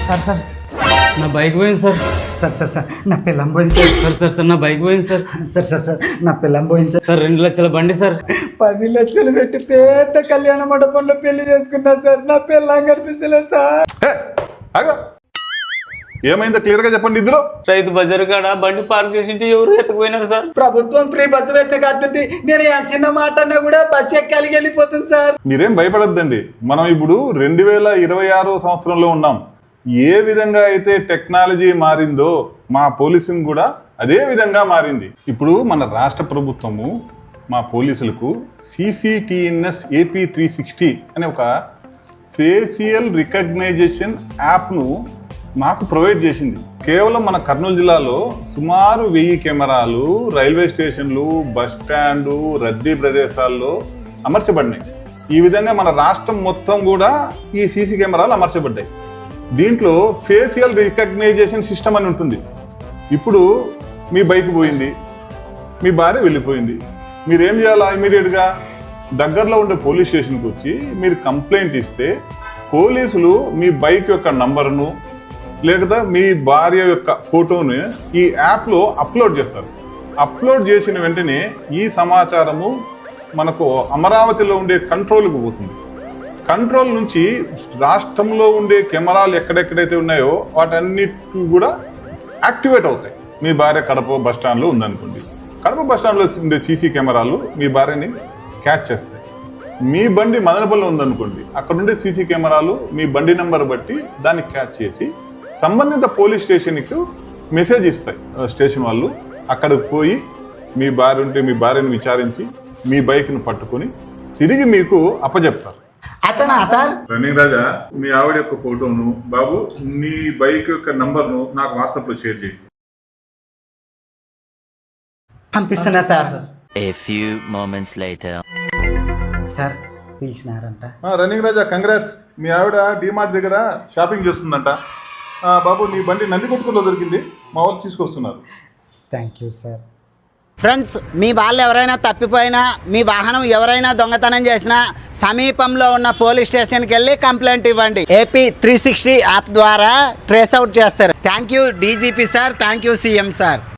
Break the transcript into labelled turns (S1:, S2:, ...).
S1: Sir sir నా bike పోయింది sir.
S2: Sir sir sir నా పిల్లం పోయింది సార్.
S1: సార్ సార్ సార్ నా బైక్ పోయింది సార్.
S2: సార్ సార్ సార్ నా పిల్లం పోయింది సార్.
S1: సార్ 2 లక్షల బండి సార్.
S2: 10 లక్షలు పెట్టి పెద్ద కళ్యాణ మండపంలో పెళ్లి చేసుకున్నా సార్. నా పిల్లం కనిపిస్తలేదు సార్.
S3: ఏమైందో క్లియర్ గా చెప్పండి. ఇద్దరు
S1: రైతు బజారు కాడ బండి పార్క్ చేసింటే ఎవరు ఎత్తుకుపోయినారు సార్.
S2: ప్రభుత్వం ఫ్రీ బస్సు పెట్టిన కాబట్టి నేను ఆ చిన్న మాట అన్నా కూడా బస్సు ఎక్కాలికి వెళ్ళిపోతుంది సార్.
S3: మీరేం భయపడద్దండి. మనం ఇప్పుడు 2026 సంవత్సరంలో ఉన్నాం. ఏ విధంగా అయితే టెక్నాలజీ మారిందో మా పోలీసింగ్ కూడా అదే విధంగా మారింది. ఇప్పుడు మన రాష్ట్ర ప్రభుత్వము మా పోలీసులకు CCTNS AP 360 అనే ఒక ఫేషియల్ రికగ్నైజేషన్ యాప్ను మాకు ప్రొవైడ్ చేసింది. కేవలం మన కర్నూలు జిల్లాలో సుమారు 1000 కెమెరాలు రైల్వే స్టేషన్లు, బస్ స్టాండు, రద్దీ ప్రదేశాల్లో అమర్చబడినాయి. ఈ విధంగా మన రాష్ట్రం మొత్తం కూడా ఈ సీసీ కెమెరాలు అమర్చబడ్డాయి. దీంట్లో ఫేషియల్ రికగ్నైజేషన్ సిస్టమ్ అని ఉంటుంది. ఇప్పుడు మీ బైక్ పోయింది, మీ భార్య వెళ్ళిపోయింది, మీరేం చేయాలా? ఇమీడియట్గా దగ్గరలో ఉండే పోలీస్ స్టేషన్కి వచ్చి మీరు కంప్లైంట్ ఇస్తే పోలీసులు మీ బైక్ యొక్క నంబర్ను లేకపోతే మీ భార్య యొక్క ఫోటోని ఈ యాప్లో అప్లోడ్ చేస్తారు. అప్లోడ్ చేసిన వెంటనే ఈ సమాచారము మనకు అమరావతిలో ఉండే కంట్రోల్కి పోతుంది. కంట్రోల్ నుంచి రాష్ట్రంలో ఉండే కెమెరాలు ఎక్కడెక్కడైతే ఉన్నాయో వాటన్నిటి కూడా యాక్టివేట్ అవుతాయి. మీ భార్య కడప బస్ స్టాండ్లో ఉందనుకోండి, కడప బస్ స్టాండ్లో ఉండే సీసీ కెమెరాలు మీ భార్యని క్యాచ్ చేస్తాయి. మీ బండి మదనపల్లిలో ఉందనుకోండి, అక్కడ ఉండే సీసీ కెమెరాలు మీ బండి నెంబర్ బట్టి దాన్ని క్యాచ్ చేసి సంబంధిత పోలీస్ స్టేషన్కి మెసేజ్ ఇస్తాయి. స్టేషన్ వాళ్ళు అక్కడికి పోయి మీ భార్య ఉంటే మీ భార్యను విచారించి మీ బైక్ను పట్టుకొని తిరిగి మీకు అప్పచెప్తారు.
S2: అట్టనా సార్?
S3: రన్నింగ్ రాజా, మీ ఆవిడ యొక్క ఫోటోను, బాబు నీ బైక్ యొక్క నంబర్ను నాకు వాట్సాప్లో షేర్ చేయి.
S2: పంపిస్తున్నా sir.
S4: A few moments later.
S2: Sir పిలిచినారంట.
S3: Running Raja, congrats. మీ ఆవిడ డిమార్ట్ దగ్గర షాపింగ్ చేస్తుందంట. బాబు నీ బండి నందికొట్కూరులో దొరికింది, మా వాళ్ళు తీసుకొస్తున్నారు.
S2: Thank you sir.
S5: ఫ్రెండ్స్, మీ వాళ్ళు ఎవరైనా తప్పిపోయినా, మీ వాహనం ఎవరైనా దొంగతనం చేసినా సమీపంలో ఉన్న పోలీస్ స్టేషన్కి వెళ్ళి కంప్లైంట్ ఇవ్వండి. AP 360 యాప్ ద్వారా ట్రేస్ అవుట్ చేస్తారు. Thank you DGP sir, thank you CM sir.